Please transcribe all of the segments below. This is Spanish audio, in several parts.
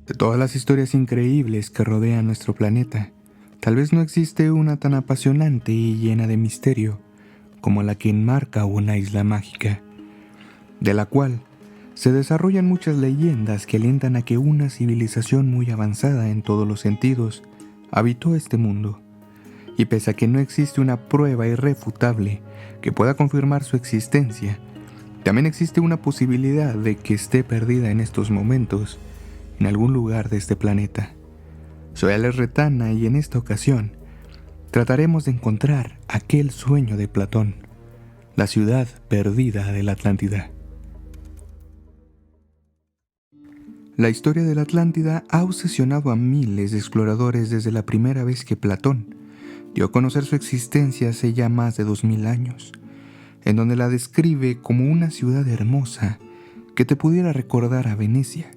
De todas las historias increíbles que rodean nuestro planeta, tal vez no existe una tan apasionante y llena de misterio como la que enmarca una isla mágica, de la cual se desarrollan muchas leyendas que alientan a que una civilización muy avanzada en todos los sentidos habitó este mundo. Y pese a que no existe una prueba irrefutable que pueda confirmar su existencia, también existe una posibilidad de que esté perdida en estos momentos en algún lugar de este planeta. Soy Alex Retana y en esta ocasión trataremos de encontrar aquel sueño de Platón, la ciudad perdida de la Atlántida. La historia de la Atlántida ha obsesionado a miles de exploradores desde la primera vez que Platón dio a conocer su existencia hace ya más de 2000 años, en donde la describe como una ciudad hermosa que te pudiera recordar a Venecia.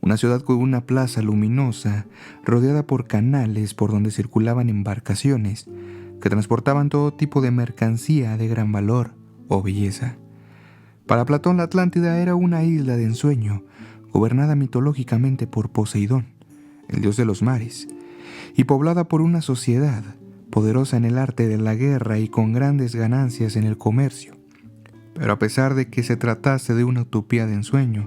Una ciudad con una plaza luminosa, rodeada por canales por donde circulaban embarcaciones que transportaban todo tipo de mercancía de gran valor o belleza. Para Platón, la Atlántida era una isla de ensueño, gobernada mitológicamente por Poseidón, el dios de los mares, y poblada por una sociedad poderosa en el arte de la guerra y con grandes ganancias en el comercio. Pero a pesar de que se tratase de una utopía de ensueño,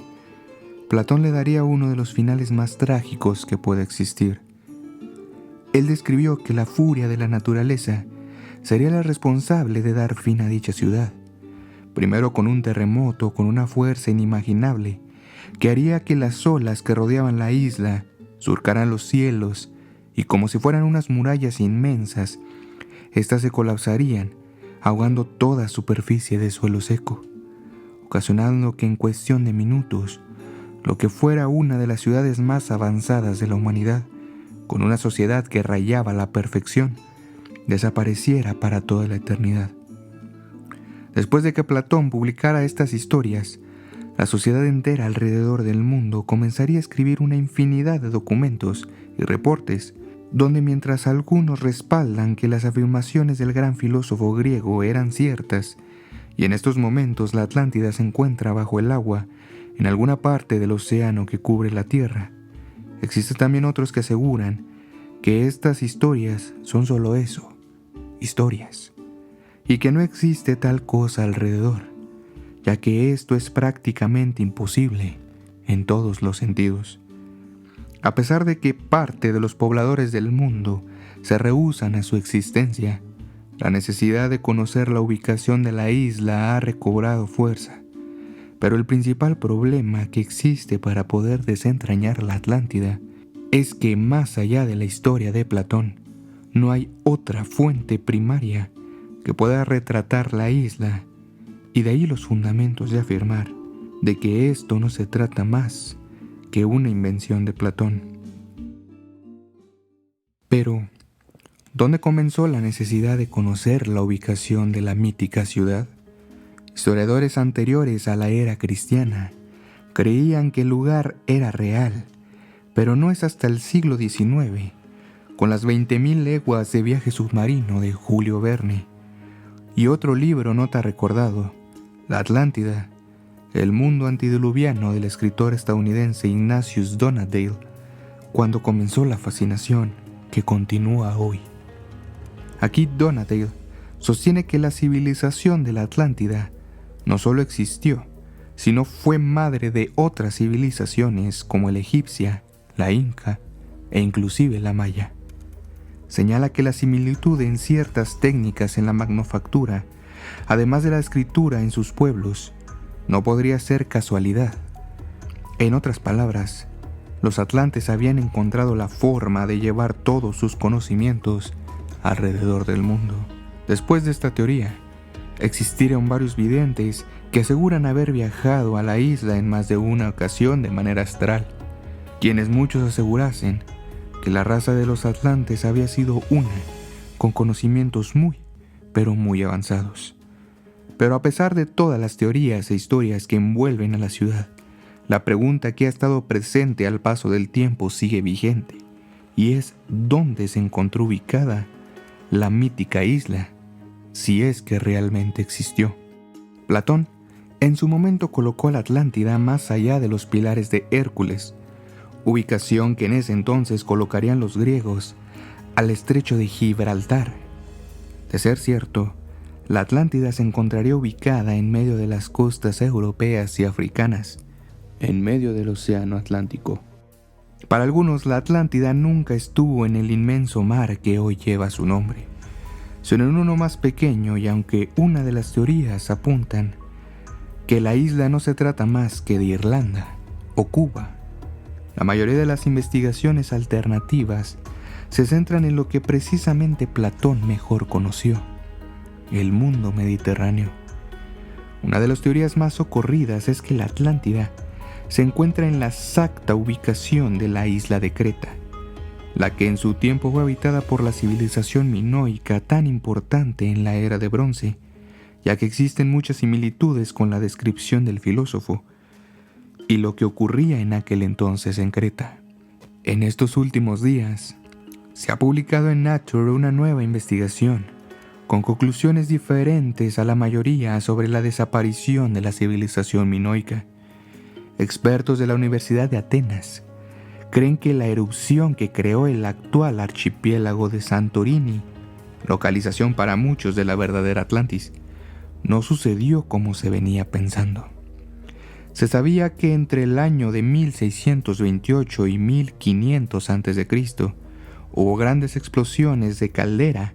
Platón le daría uno de los finales más trágicos que puede existir. Él describió que la furia de la naturaleza sería la responsable de dar fin a dicha ciudad, primero con un terremoto con una fuerza inimaginable que haría que las olas que rodeaban la isla surcaran los cielos y como si fueran unas murallas inmensas, éstas se colapsarían, ahogando toda superficie de suelo seco, ocasionando que en cuestión de minutos lo que fuera una de las ciudades más avanzadas de la humanidad, con una sociedad que rayaba la perfección, desapareciera para toda la eternidad. Después de que Platón publicara estas historias, la sociedad entera alrededor del mundo comenzaría a escribir una infinidad de documentos y reportes, donde mientras algunos respaldan que las afirmaciones del gran filósofo griego eran ciertas, y en estos momentos la Atlántida se encuentra bajo el agua, en alguna parte del océano que cubre la Tierra, existen también otros que aseguran que estas historias son solo eso, historias, y que no existe tal cosa alrededor, ya que esto es prácticamente imposible en todos los sentidos. A pesar de que parte de los pobladores del mundo se rehúsan a su existencia, la necesidad de conocer la ubicación de la isla ha recobrado fuerza. Pero el principal problema que existe para poder desentrañar la Atlántida es que más allá de la historia de Platón, no hay otra fuente primaria que pueda retratar la isla, y de ahí los fundamentos de afirmar de que esto no se trata más que una invención de Platón. Pero, ¿dónde comenzó la necesidad de conocer la ubicación de la mítica ciudad? Historiadores anteriores a la era cristiana creían que el lugar era real, pero no es hasta el siglo XIX, con las 20.000 leguas de viaje submarino de Julio Verne, y otro libro nota recordado, La Atlántida, el mundo antediluviano del escritor estadounidense Ignatius Donnadale, cuando comenzó la fascinación que continúa hoy. Aquí Donnadale sostiene que la civilización de la Atlántida no solo existió, sino fue madre de otras civilizaciones como la egipcia, la inca e inclusive la maya. Señala que la similitud en ciertas técnicas en la manufactura, además de la escritura en sus pueblos, no podría ser casualidad. En otras palabras, los atlantes habían encontrado la forma de llevar todos sus conocimientos alrededor del mundo. Después de esta teoría, existieron varios videntes que aseguran haber viajado a la isla en más de una ocasión de manera astral, quienes muchos asegurasen que la raza de los atlantes había sido una, con conocimientos muy, pero muy avanzados. Pero a pesar de todas las teorías e historias que envuelven a la ciudad, la pregunta que ha estado presente al paso del tiempo sigue vigente, y es ¿dónde se encontró ubicada la mítica isla, si es que realmente existió? Platón, en su momento colocó a la Atlántida más allá de los pilares de Hércules, ubicación que en ese entonces colocarían los griegos al estrecho de Gibraltar. De ser cierto, la Atlántida se encontraría ubicada en medio de las costas europeas y africanas, en medio del Océano Atlántico. Para algunos, la Atlántida nunca estuvo en el inmenso mar que hoy lleva su nombre, sino en uno más pequeño, y aunque una de las teorías apuntan que la isla no se trata más que de Irlanda o Cuba, la mayoría de las investigaciones alternativas se centran en lo que precisamente Platón mejor conoció: el mundo mediterráneo. Una de las teorías más socorridas es que la Atlántida se encuentra en la exacta ubicación de la isla de Creta, la que en su tiempo fue habitada por la civilización minoica tan importante en la era de bronce, ya que existen muchas similitudes con la descripción del filósofo y lo que ocurría en aquel entonces en Creta. En estos últimos días, se ha publicado en Nature una nueva investigación con conclusiones diferentes a la mayoría sobre la desaparición de la civilización minoica. Expertos de la Universidad de Atenas creen que la erupción que creó el actual archipiélago de Santorini, localización para muchos de la verdadera Atlantis, no sucedió como se venía pensando. Se sabía que entre el año de 1628 y 1500 a.C. hubo grandes explosiones de caldera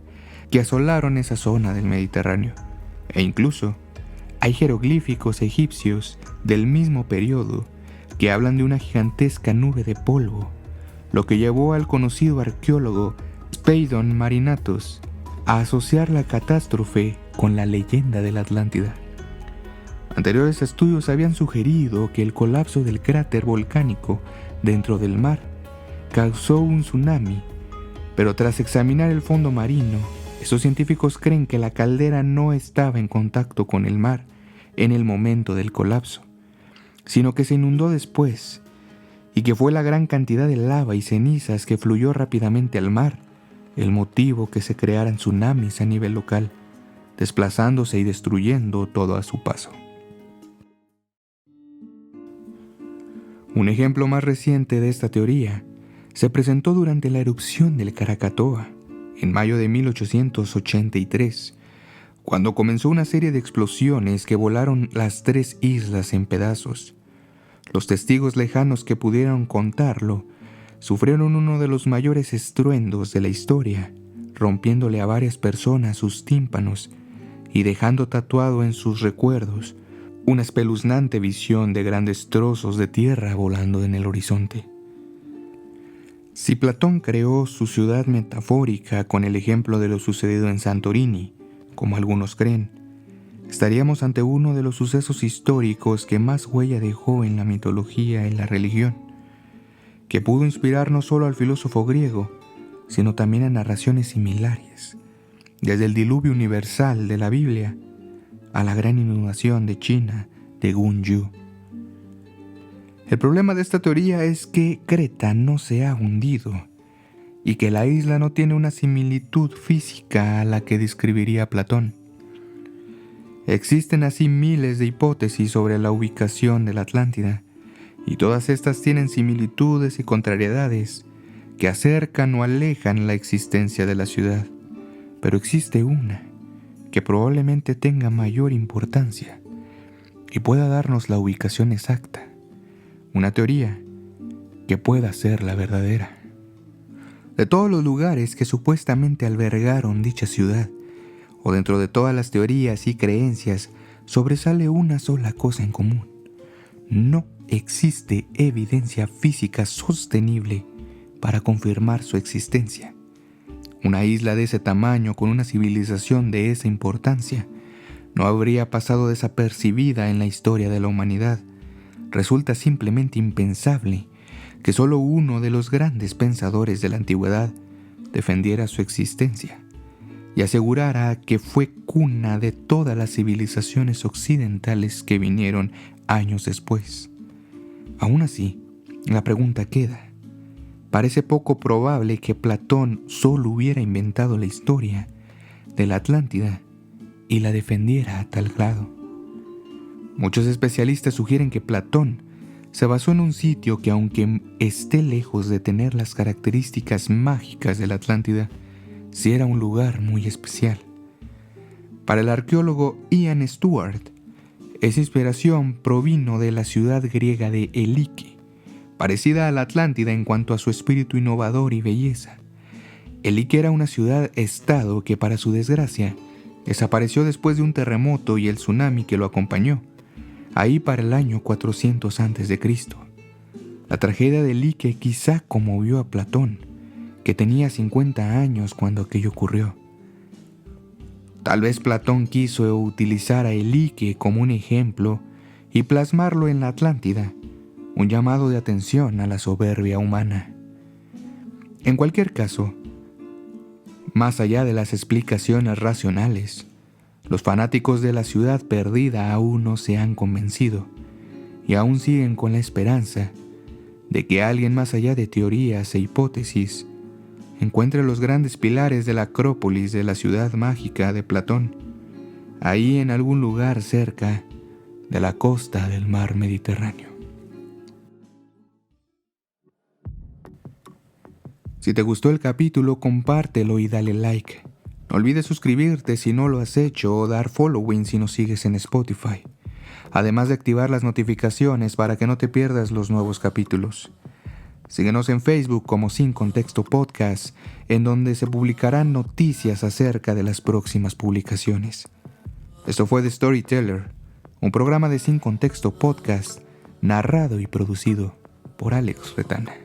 que asolaron esa zona del Mediterráneo, e incluso hay jeroglíficos egipcios del mismo periodo que hablan de una gigantesca nube de polvo, lo que llevó al conocido arqueólogo Speidon Marinatos a asociar la catástrofe con la leyenda de la Atlántida. Anteriores estudios habían sugerido que el colapso del cráter volcánico dentro del mar causó un tsunami, pero tras examinar el fondo marino, esos científicos creen que la caldera no estaba en contacto con el mar en el momento del colapso, sino que se inundó después, y que fue la gran cantidad de lava y cenizas que fluyó rápidamente al mar el motivo que se crearan tsunamis a nivel local, desplazándose y destruyendo todo a su paso. Un ejemplo más reciente de esta teoría se presentó durante la erupción del Krakatoa, en mayo de 1883, cuando comenzó una serie de explosiones que volaron las 3 islas en pedazos. Los testigos lejanos que pudieron contarlo sufrieron uno de los mayores estruendos de la historia, rompiéndole a varias personas sus tímpanos y dejando tatuado en sus recuerdos una espeluznante visión de grandes trozos de tierra volando en el horizonte. Si Platón creó su ciudad metafórica con el ejemplo de lo sucedido en Santorini, como algunos creen, estaríamos ante uno de los sucesos históricos que más huella dejó en la mitología y la religión, que pudo inspirar no solo al filósofo griego, sino también a narraciones similares, desde el diluvio universal de la Biblia a la gran inundación de China de Gunyu. El problema de esta teoría es que Creta no se ha hundido y que la isla no tiene una similitud física a la que describiría Platón. Existen así miles de hipótesis sobre la ubicación de la Atlántida, y todas estas tienen similitudes y contrariedades que acercan o alejan la existencia de la ciudad, pero existe una que probablemente tenga mayor importancia y pueda darnos la ubicación exacta, una teoría que pueda ser la verdadera. De todos los lugares que supuestamente albergaron dicha ciudad, o dentro de todas las teorías y creencias, sobresale una sola cosa en común: no existe evidencia física sostenible para confirmar su existencia. Una isla de ese tamaño, con una civilización de esa importancia, no habría pasado desapercibida en la historia de la humanidad. Resulta simplemente impensable que solo uno de los grandes pensadores de la antigüedad defendiera su existencia y asegurara que fue cuna de todas las civilizaciones occidentales que vinieron años después. Aún así, la pregunta queda: parece poco probable que Platón solo hubiera inventado la historia de la Atlántida y la defendiera a tal grado. Muchos especialistas sugieren que Platón se basó en un sitio que, aunque esté lejos de tener las características mágicas de la Atlántida, sí era un lugar muy especial. Para el arqueólogo Ian Stewart, esa inspiración provino de la ciudad griega de Elike, parecida a la Atlántida en cuanto a su espíritu innovador y belleza. Elike era una ciudad-estado que, para su desgracia, desapareció después de un terremoto y el tsunami que lo acompañó, ahí para el año 400 a.C. La tragedia de Elike quizá conmovió a Platón, que tenía 50 años cuando aquello ocurrió. Tal vez Platón quiso utilizar a Elike como un ejemplo y plasmarlo en la Atlántida, un llamado de atención a la soberbia humana. En cualquier caso, más allá de las explicaciones racionales, los fanáticos de la ciudad perdida aún no se han convencido y aún siguen con la esperanza de que alguien más allá de teorías e hipótesis encuentre los grandes pilares de la Acrópolis de la ciudad mágica de Platón, ahí en algún lugar cerca de la costa del mar Mediterráneo. Si te gustó el capítulo, compártelo y dale like. No olvides suscribirte si no lo has hecho o dar following si nos sigues en Spotify, además de activar las notificaciones para que no te pierdas los nuevos capítulos. Síguenos en Facebook como Sin Contexto Podcast, en donde se publicarán noticias acerca de las próximas publicaciones. Esto fue The Storyteller, un programa de Sin Contexto Podcast, narrado y producido por Alex Retana.